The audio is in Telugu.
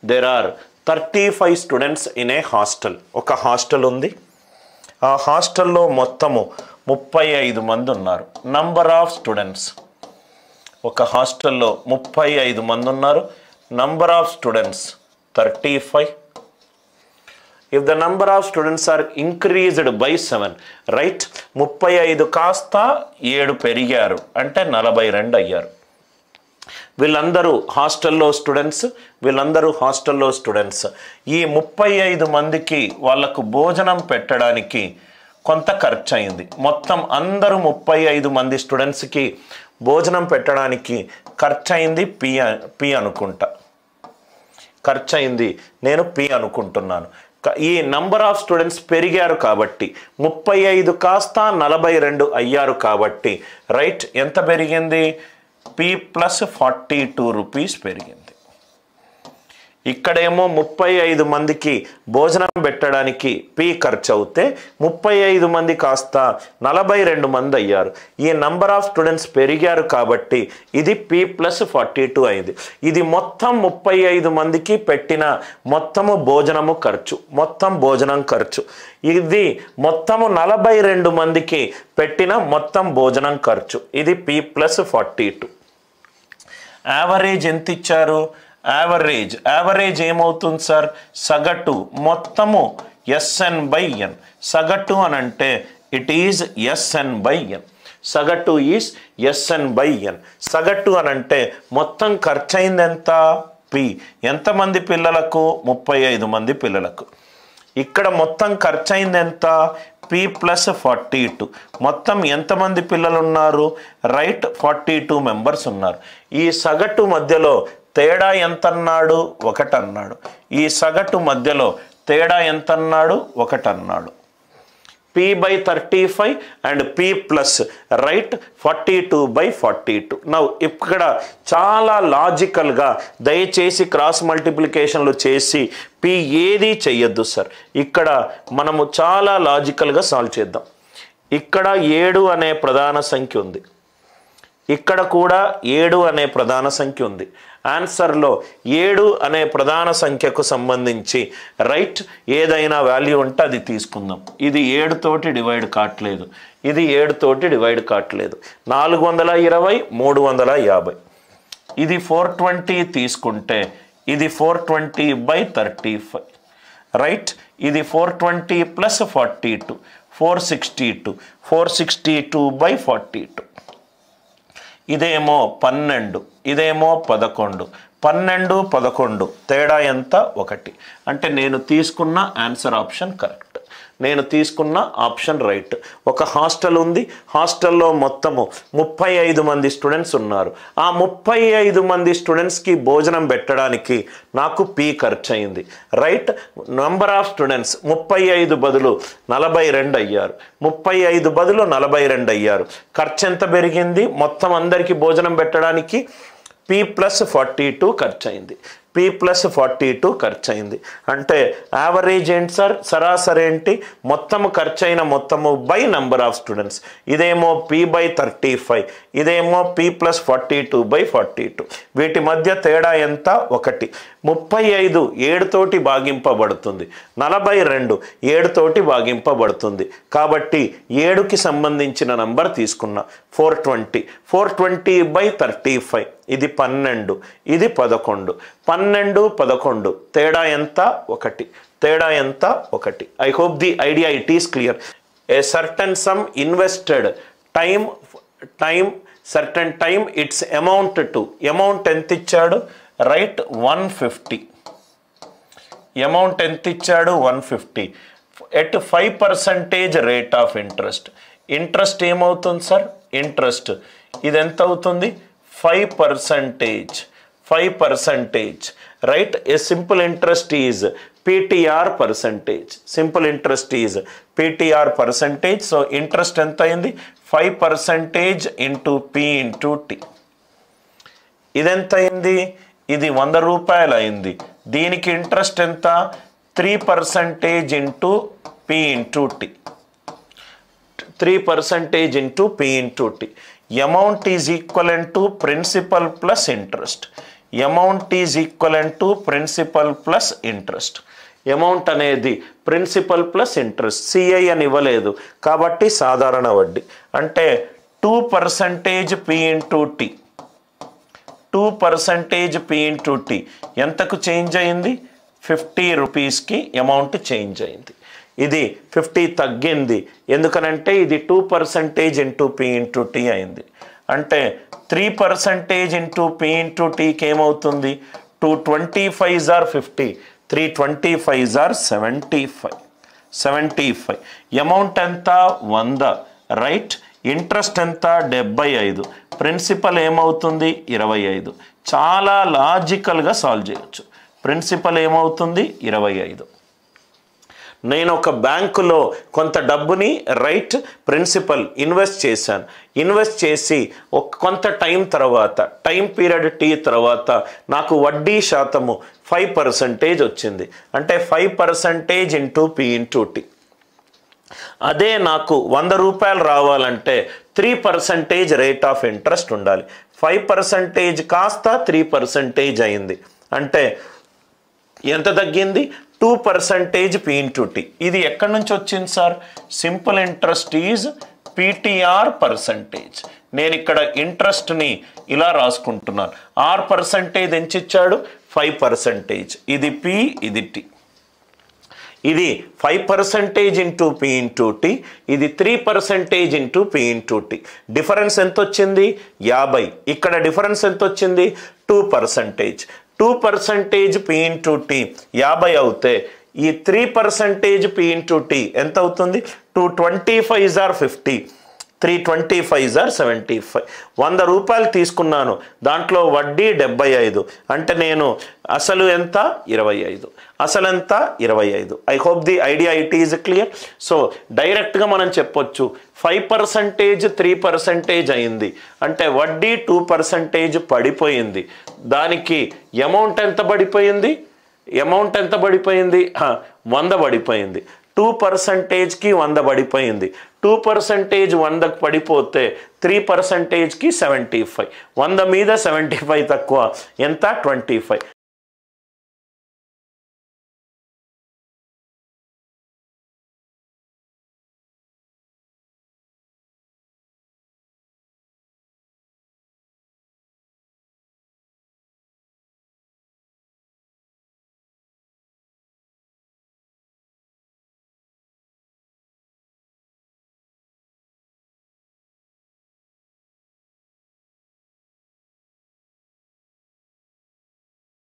there are 35 students in a hostel. ఒక హాస్టల్ ఉంది. ఆ హాస్టల్లో మొత్తము 35 మంది ఉన్నారు. నంబర్ ఆఫ్ స్టూడెంట్స్, ఒక హాస్టల్లో 35 మంది ఉన్నారు. Number of students 35. If the number of students are increased by 7, right? 35 కాస్త 7 పెరిగారు అంటే 42 అయ్యారు. వీళ్ళందరూ హాస్టల్లో స్టూడెంట్స్, ఈ 35 మందికి వాళ్ళకు భోజనం పెట్టడానికి కొంత ఖర్చు అయింది. మొత్తం అందరూ 35 మంది స్టూడెంట్స్కి భోజనం పెట్టడానికి ఖర్చు అయింది పి అనుకుంటా. ఖర్చు అయింది నేను పి అనుకుంటున్నాను. ఈ నంబర్ ఆఫ్ స్టూడెంట్స్ పెరిగారు కాబట్టి 35 కాస్త 42 అయ్యారు కాబట్టి రైట్ ఎంత పెరిగింది? పి ప్లస్ 42 రూపీస్ పెరిగింది. ఇక్కడేమో 35 మందికి భోజనం పెట్టడానికి పి ఖర్చు అవుతే 35 మంది కాస్త 42 మంది అయ్యారు. ఈ నంబర్ ఆఫ్ స్టూడెంట్స్ పెరిగారు కాబట్టి ఇది పి ప్లస్ 42 అయింది. ఇది మొత్తం 35 మందికి పెట్టిన మొత్తము భోజనము ఖర్చు, మొత్తం భోజనం ఖర్చు. ఇది మొత్తము 42 మందికి పెట్టిన మొత్తం భోజనం ఖర్చు. ఇది పి ప్లస్ 42. యావరేజ్ ఎంత ఇచ్చారు? యావరేజ్ ఏమవుతుంది సార్? సగటు మొత్తము SN/N. సగటు అని అంటే ఇట్ ఈజ్ SN/N. సగటు ఈజ్ SN/N. సగటు అని అంటే మొత్తం ఖర్చు అయింది ఎంత? పి. ఎంతమంది పిల్లలకు? 35 మంది పిల్లలకు. ఇక్కడ మొత్తం ఖర్చు అయింది ఎంత? P plus 42. మొత్తం ఎంతమంది పిల్లలు ఉన్నారు? రైట్, 42 మెంబర్స్ ఉన్నారు. ఈ సగటు మధ్యలో తేడా ఎంత అన్నాడు? 1 అన్నాడు. ఈ సగటు మధ్యలో తేడా ఎంత అన్నాడు? 1 అన్నాడు. P/35 and P plus right 42/42. Now ఇక్కడ చాలా లాజికల్గా దయచేసి క్రాస్ మల్టిప్లికేషన్లు చేసి P ఏది చెయ్యొద్దు సార్. ఇక్కడ మనము చాలా లాజికల్గా సాల్వ్ చేద్దాం. ఇక్కడ 7 అనే ప్రధాన సంఖ్య ఉంది, ఇక్కడ కూడా 7 అనే ప్రధాన సంఖ్య ఉంది. ఆన్సర్లో 7 అనే ప్రధాన సంఖ్యకు సంబంధించి రైట్ ఏదైనా వాల్యూ ఉంటే అది తీసుకుందాం. ఇది 7 తోటి డివైడ్ కావట్లేదు, ఇది 7 తోటి డివైడ్ కావట్లేదు. 420, 350. ఇది 420 తీసుకుంటే ఇది 420/35 రైట్. ఇది 420 ప్లస్ 42 462, 462/42. ఇదేమో 12, ఇదేమో 11. 12, 11 తేడా ఎంత? 1. అంటే నేను తీసుకున్న ఆన్సర్ ఆప్షన్ కరెక్ట్, నేను తీసుకున్న ఆప్షన్ రైట్. ఒక హాస్టల్ ఉంది, హాస్టల్లో మొత్తము 35 మంది స్టూడెంట్స్ ఉన్నారు. ఆ 35 మంది స్టూడెంట్స్కి భోజనం పెట్టడానికి నాకు పి ఖర్చు అయింది రైట్. నంబర్ ఆఫ్ స్టూడెంట్స్ 35 బదులు 42 అయ్యారు, 35 బదులు 42 అయ్యారు. ఖర్చు ఎంత పెరిగింది? మొత్తం అందరికీ భోజనం పెట్టడానికి పి ప్లస్ 42 ఖర్చు అయింది. పి ప్లస్ 42 ఖర్చు అయింది. అంటే యావరేజ్ ఏంటి సార్? సరాసరి ఏంటి? మొత్తము ఖర్చు అయిన మొత్తము బై నంబర్ ఆఫ్ స్టూడెంట్స్. ఇదేమో P/35, ఇదేమో P ప్లస్ 42/42. వీటి మధ్య తేడా ఎంత? 1. 35 7 తోటి భాగింపబడుతుంది, 42 7 తోటి భాగింపబడుతుంది. కాబట్టి 7కి సంబంధించిన నంబర్ తీసుకున్నా 420. 420/35 ఇది 12, ఇది 11. 12, 11 తేడా ఎంత? 1. తేడా ఎంత? 1. I hope the idea it is clear. A certain some invested time certain time it's amount to. Amount ఎంత ఇచ్చాడు? రైట్ 150. అమౌంట్ ఎంత ఇచ్చాడు? 150 at 5% rate of interest. Interest ఏమవుతుంది సార్? ఇంట్రెస్ట్ ఇది ఎంత అవుతుంది? 5%. Right? A simple interest is PTR percentage. Simple interest is PTR percentage. So interest enta ayindi? 5% into P into T. Identa ayindi? Idi 100 రూపాయలు అయింది. దీనికి ఇంట్రెస్ట్ ఎంత? 3% into P into T. 3% into P into T. Amount is equivalent to principal plus interest. Amount is equivalent to principal plus interest. Amount అనేది ప్రిన్సిపల్ ప్లస్ ఇంట్రెస్ట్, సిఐ అని ఇవ్వలేదు కాబట్టి సాధారణ వడ్డీ. అంటే 2% P into t, 2% P into t ఎంతకు చేంజ్ అయింది? 50 రూపీస్కి అమౌంట్ చేంజ్ అయింది. ఇది 50 తగ్గింది, ఎందుకనంటే ఇది 2% ఇంటూ P ఇంటూ టీ అయింది. అంటే 3% ఇంటూ P ఇంటూ టీకి ఏమవుతుంది? 225s are 50, 325s are 75. Amount ఎంత? 100, రైట్. ఇంట్రెస్ట్ ఎంత? 75. ప్రిన్సిపల్ ఏమవుతుంది? 25. చాలా లాజికల్గా సాల్వ్ చేయొచ్చు. ప్రిన్సిపల్ ఏమవుతుంది? 25. నేను ఒక బ్యాంకులో కొంత డబ్బుని రైట్ ప్రిన్సిపల్ ఇన్వెస్ట్ చేశాను. ఇన్వెస్ట్ చేసి కొంత టైం తర్వాత, టైం పీరియడ్ టీ తర్వాత నాకు వడ్డీ శాతము 5% వచ్చింది. అంటే 5% ఇంటూ P ఇంటూ టీ. అదే నాకు 100 రూపాయలు రావాలంటే 3% రేట్ ఆఫ్ ఇంట్రెస్ట్ ఉండాలి. 5% కాస్త 3% అయింది. అంటే ఎంత తగ్గింది? 2% P ఇంటూ టీ. ఇది ఎక్కడి నుంచి వచ్చింది sir? Simple interest is PTR percentage. నేను ఇక్కడ ఇంట్రెస్ట్ని ఇలా రాసుకుంటున్నాను. R% ఎంచిచ్చాడు? 5%. ఇది P, ఇది T. ఇది 5% ఇంటూ P ఇంటూ టీ, ఇది 3% into P into t. Difference ఎంత వచ్చింది? 50. ఇక్కడ డిఫరెన్స్ ఎంత వచ్చింది? 2%. 2% P ఇంటూ టీ 50 అవుతే ఈ 3% P ఇంటూ టీ ఎంత అవుతుంది? 225s are 50, 325s are 75. 100 రూపాయలు తీసుకున్నాను, దాంట్లో వడ్డీ 75. అంటే నేను అసలు ఎంత? 25. అసలు ఎంత? 25. I hope the idea it is clear. So డైరెక్ట్గా మనం చెప్పొచ్చు 5% 3% అయింది అంటే వడ్డీ 2% పడిపోయింది. దానికి అమౌంట్ ఎంత పడిపోయింది? 100 పడిపోయింది. 2%కి 100 పడిపోయింది. 2% 100కి పడిపోతే 3%కి 75. 100 మీద 75 తక్కువ ఎంత? 25.